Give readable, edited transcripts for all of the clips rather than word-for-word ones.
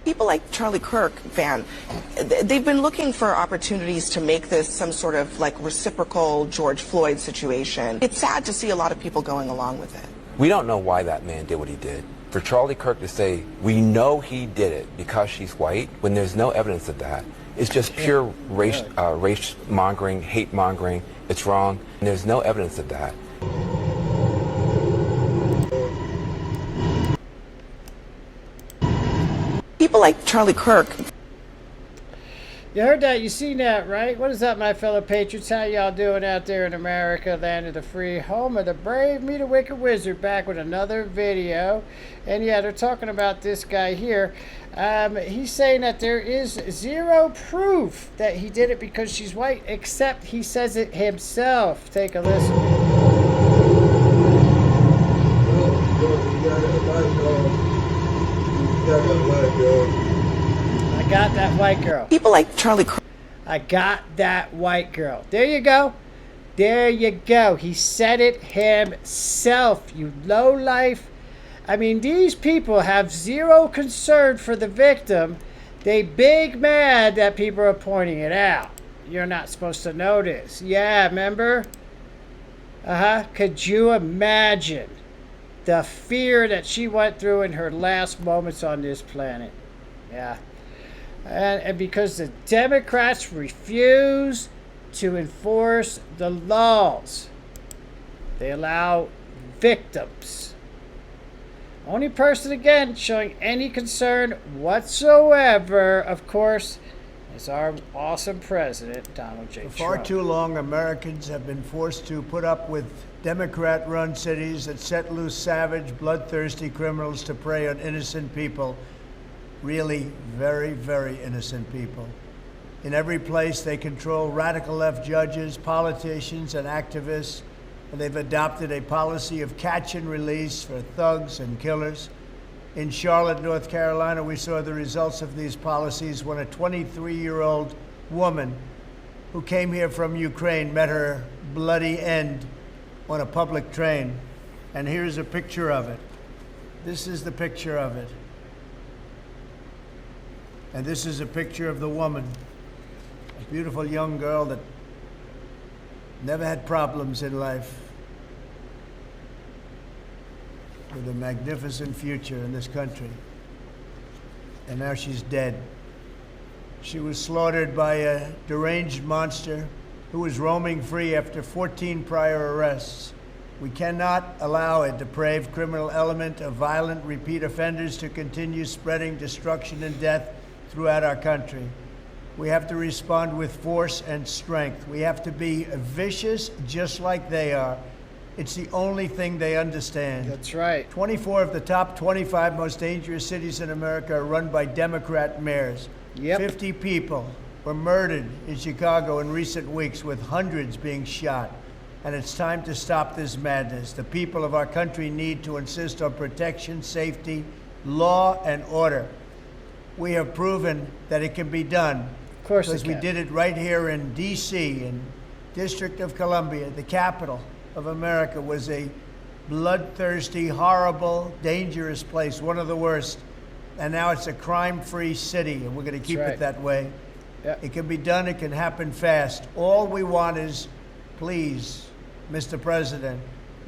People like Charlie Kirk, they've been looking for opportunities to make this some sort of like reciprocal George Floyd situation. It's sad to see a lot of people going along with it. We don't know why that man did what he did. For Charlie Kirk to say, we know he did it because she's white, when there's no evidence of that, it's just pure race mongering, hate mongering. It's wrong. And there's no evidence of that. People like Charlie Kirk. You heard that? You seen that, right? What is up, my fellow patriots? How y'all doing out there in America, land of the free, home of the brave, me the wicked wizard, back with another video. And yeah, they're talking about this guy here. He's saying that there is zero proof that he did it because she's white, except he says it himself. Take a listen. I got that white girl. People like Charlie Kirk. I got that white girl. There you go. There you go. He said it himself, you lowlife. I mean, these people have zero concern for the victim. They big mad that people are pointing it out. You're not supposed to know this. Yeah, remember? Could you imagine the fear that she went through in her last moments on this planet? Yeah. And because the Democrats refuse to enforce the laws, they allow victims. Only person, again, showing any concern whatsoever, of course, is our awesome president, Donald J. Trump. For far too long, Americans have been forced to put up with Democrat-run cities that set loose savage, bloodthirsty criminals to prey on innocent people. Really very, very innocent people. In every place, they control radical left judges, politicians, and activists, and they've adopted a policy of catch and release for thugs and killers. In Charlotte, North Carolina, we saw the results of these policies when a 23-year-old woman who came here from Ukraine met her bloody end on a public train. And here's a picture of it. This is the picture of it. And this is a picture of the woman, a beautiful young girl that never had problems in life, with a magnificent future in this country. And now she's dead. She was slaughtered by a deranged monster who was roaming free after 14 prior arrests. We cannot allow a depraved criminal element of violent repeat offenders to continue spreading destruction and death throughout our country. We have to respond with force and strength. We have to be vicious just like they are. It's the only thing they understand. That's right. 24 of the top 25 most dangerous cities in America are run by Democrat mayors. Yep. 50 people were murdered in Chicago in recent weeks, with hundreds being shot. And it's time to stop this madness. The people of our country need to insist on protection, safety, law, and order. We have proven that it can be done. Of course, because we did it right here in D.C., in District of Columbia, the capital of America. Was a bloodthirsty, horrible, dangerous place, one of the worst. And now it's a crime-free city, and we're going to keep it that way. Yep. It can be done. It can happen fast. All we want is, please, Mr. President,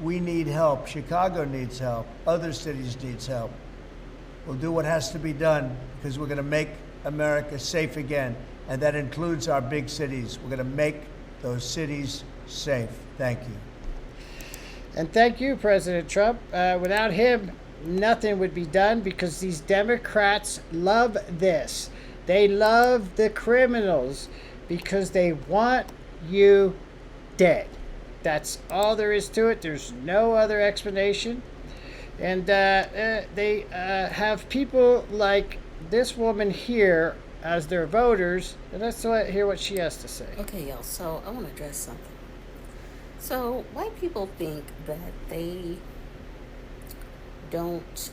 we need help. Chicago needs help. Other cities need help. We'll do what has to be done because we're going to make America safe again. And that includes our big cities. We're going to make those cities safe. Thank you. And thank you, President Trump. Without him, nothing would be done because these Democrats love this. They love the criminals because they want you dead. That's all there is to it. There's no other explanation. And they have people like this woman here as their voters, and let's hear what she has to say. Okay, y'all, so I want to address something. So white people think that they don't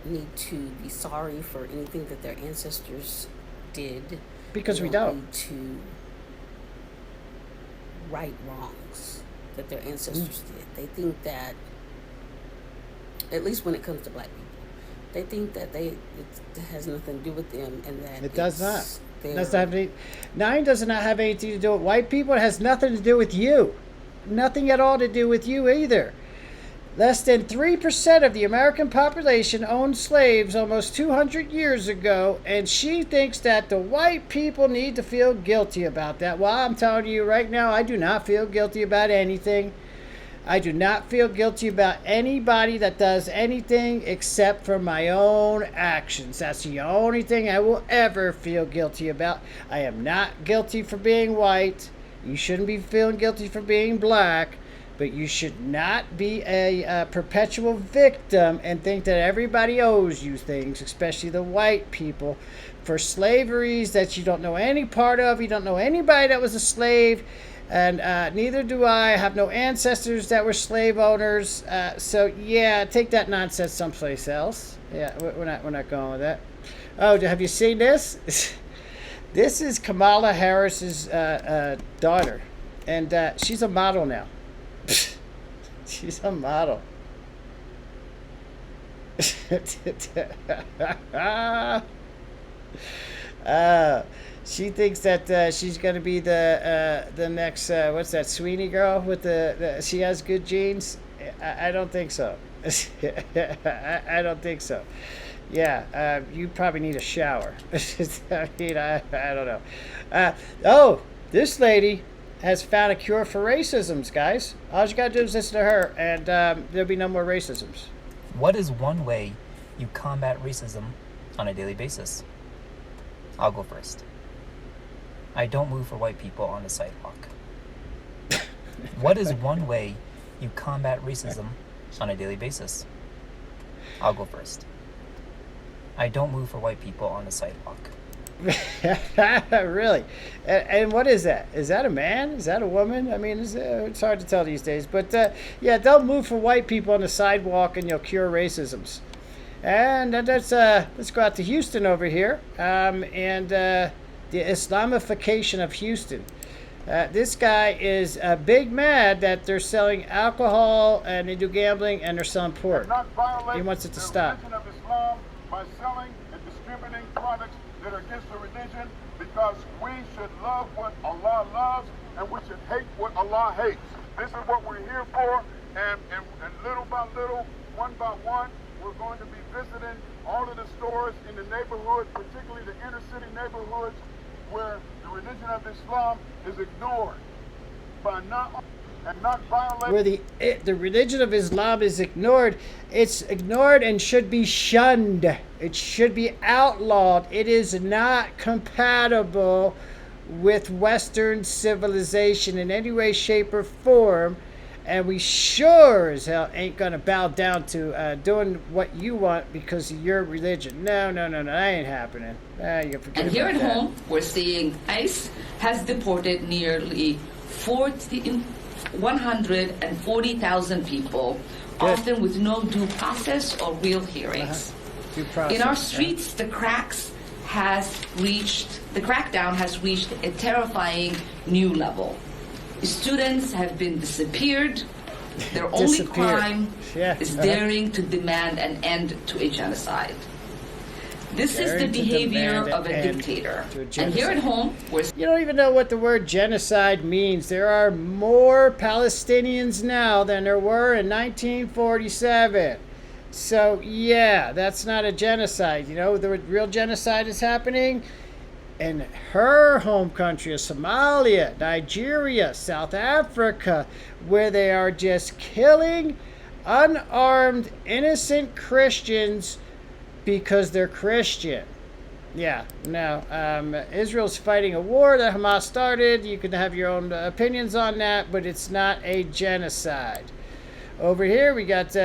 need to be sorry for anything that their ancestors did. Because we They don't. need to right wrongs that their ancestors did. They think that, at least when it comes to black people, They think that it has nothing to do with them, and that It does not. their- Does not have any, nine does not have anything to do with white people. It has nothing to do with you. Nothing at all to do with you either. Less than 3% of the American population owned slaves almost 200 years ago, and she thinks that the white people need to feel guilty about that. Well, I'm telling you right now, I do not feel guilty about anything. I do not feel guilty about anybody that does anything except for my own actions. That's the only thing I will ever feel guilty about. I am not guilty for being white. You shouldn't be feeling guilty for being black. But you should not be a perpetual victim and think that everybody owes you things, especially the white people, for slaveries that you don't know any part of. You don't know anybody that was a slave, and neither do I. Have no ancestors that were slave owners. So yeah, take that nonsense someplace else. Yeah, we're not going with that. Oh, have you seen this? This is Kamala Harris's daughter, and she's a model now. She's a model. She thinks that she's going to be the next what's that Sweeney girl with she has good genes. I don't think so. I don't think so. Yeah, you probably need a shower. I mean, I don't know. Oh, this lady has found a cure for racisms, guys. All you gotta do is listen to her, and there'll be no more racisms. What is one way you combat racism on a daily basis? I'll go first. I don't move for white people on the sidewalk. What is one way you combat racism on a daily basis? I'll go first. I don't move for white people on the sidewalk. Really? And what is that? Is that a man? Is that a woman? I mean, it's hard to tell these days. But yeah, don't move for white people on the sidewalk and you'll cure racisms. And let's go out to Houston over here. And the Islamification of Houston. This guy is big mad that they're selling alcohol and they do gambling and they're selling pork. He wants it to stop. Religion of Islam by selling and distributing products that are against the religion, because we should love what Allah loves and we should hate what Allah hates. This is what we're here for, and little by little, one by one, we're going to be visiting all of the stores in the neighborhood, particularly the inner city neighborhoods, where the religion of Islam is ignored by not violating. Where the religion of Islam is ignored, it's ignored and should be shunned. It should be outlawed. It is not compatible with Western civilization in any way, shape, or form. And we sure as hell ain't gonna bow down to doing what you want because of your religion. No, that ain't happening. You can forget and here about at that. home, we're seeing ICE has deported nearly 140,000 people, Good. often with no due process or real hearings. Due process, In our yeah. streets, the crackdown has reached a terrifying new level. Students have been disappeared. Their only crime is daring to demand an end to a genocide. This is the Daring to behavior demand of an a end dictator. to a And here at genocide. home, we're You don't even know what the word genocide means. There are more Palestinians now than there were in 1947. So, yeah, that's not a genocide. You know, the real genocide is happening in her home country of Somalia, Nigeria, South Africa, where they are just killing unarmed, innocent Christians because they're Christian. Yeah, no. Israel's fighting a war that Hamas started. You can have your own opinions on that, but it's not a genocide. Over here, we got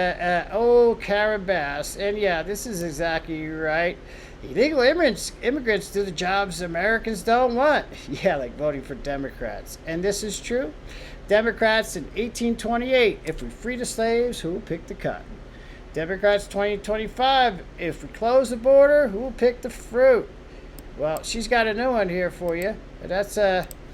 old Karen Bass. And yeah, this is exactly right. Illegal immigrants do the jobs Americans don't want. Yeah, like voting for Democrats. And this is true. Democrats in 1828, if we free the slaves, who will pick the cotton? Democrats 2025, if we close the border, who will pick the fruit? Well, she's got a new one here for you. That's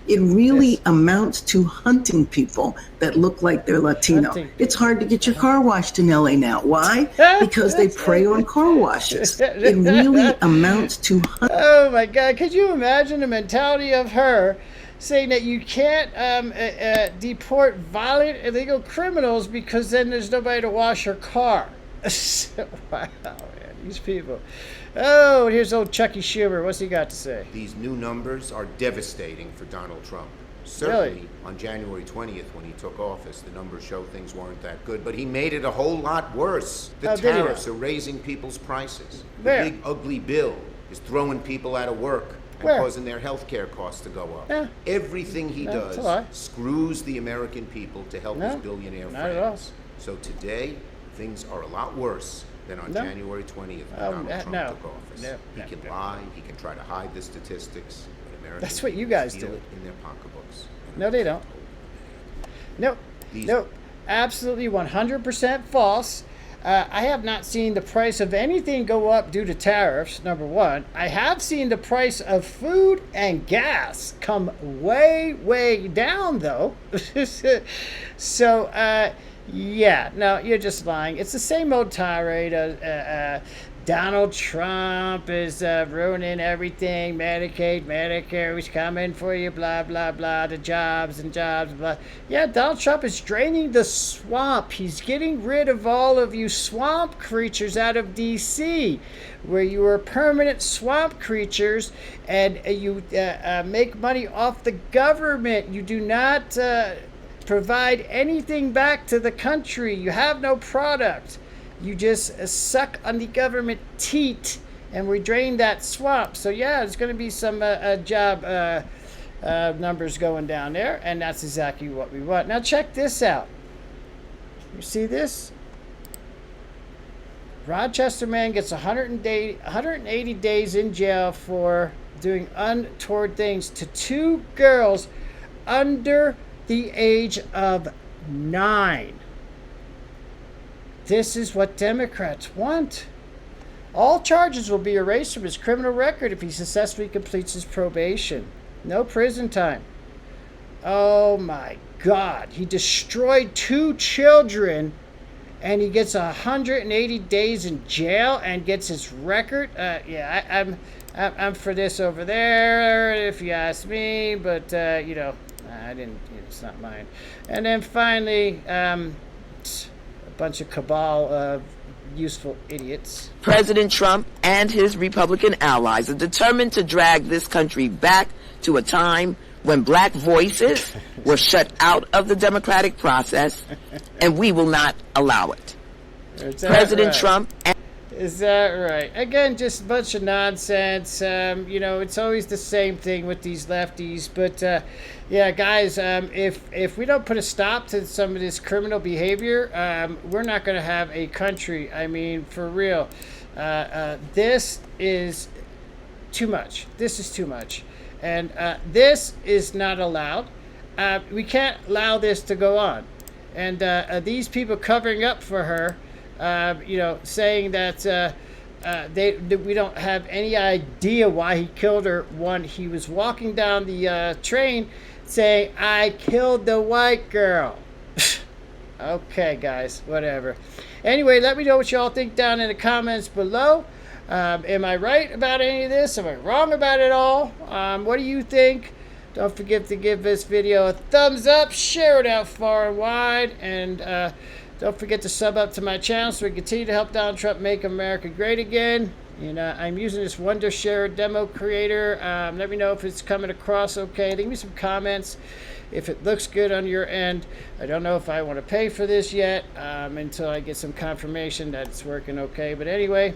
It really amounts to hunting people that look like they're Latino. It's hard to get your car washed in LA now. Why? Because they prey on car washes. It really amounts to Oh my God, could you imagine the mentality of her saying that you can't deport violent illegal criminals because then there's nobody to wash her car? Wow, man, these people. Oh, and here's old Chucky Schumer. What's he got to say? These new numbers are devastating for Donald Trump. Certainly, Really? on January 20th, when he took office, the numbers show things weren't that good, but he made it a whole lot worse. The tariffs are raising people's prices. Where? The big ugly bill is throwing people out of work and Where? causing their health care costs to go up. Yeah. Everything he No, it's a lie. does screws the American people to help his billionaire not at all. friends. So today, things are a lot worse than on No. January 20th when Donald Trump no. took office. No, He no, can no. lie, he can try to hide the statistics, but Americans That's what you guys feel do. it in their pocketbooks. No, they don't. Nope. Nope. Absolutely 100% false. I have not seen the price of anything go up due to tariffs, number one. I have seen the price of food and gas come way, way down, though. So, yeah, no, you're just lying. It's the same old tirade. Donald Trump is ruining everything. Medicaid, Medicare is coming for you, blah, blah, blah. The jobs and jobs, blah. Yeah, Donald Trump is draining the swamp. He's getting rid of all of you swamp creatures out of D.C., where you were permanent swamp creatures and you make money off the government. You do not provide anything back to the country. You have no product. You just suck on the government teat, and we drain that swamp. So yeah, there's going to be some job numbers going down there, and that's exactly what we want. Now check this out. You see this? Rochester man gets 180 days in jail for doing untoward things to two girls under the age of 9. This is what Democrats want. All charges will be erased from his criminal record if he successfully completes his probation. No prison time. Oh my God. He destroyed 2 children and he gets 180 days in jail and gets his record. Yeah, I'm for this over there, if you ask me, but you know, I didn't. It's not mine. And then finally, bunch of cabal of useful idiots. President Trump and his Republican allies are determined to drag this country back to a time when black voices were shut out of the democratic process, and we will not allow it. President Trump... Is that right? Again, just a bunch of nonsense. You know, it's always the same thing with these lefties. But yeah, guys, if we don't put a stop to some of this criminal behavior, we're not going to have a country. I mean, for real. This is too much. This is too much. And this is not allowed. We can't allow this to go on. And these people covering up for her, you know, saying that we don't have any idea why he killed her when he was walking down the train saying, "I killed the white girl." Okay, guys, whatever. Anyway, let me know what y'all think down in the comments below. Am I right about any of this? Am I wrong about it all? What do you think? Don't forget to give this video a thumbs up, share it out far and wide, and don't forget to sub up to my channel so we continue to help Donald Trump make America great again. And I'm using this Wondershare demo creator. Let me know if it's coming across okay. Leave me some comments if it looks good on your end. I don't know if I want to pay for this yet until I get some confirmation that it's working okay. But anyway,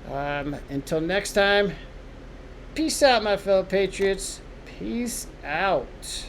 until next time, peace out, my fellow patriots. Peace out.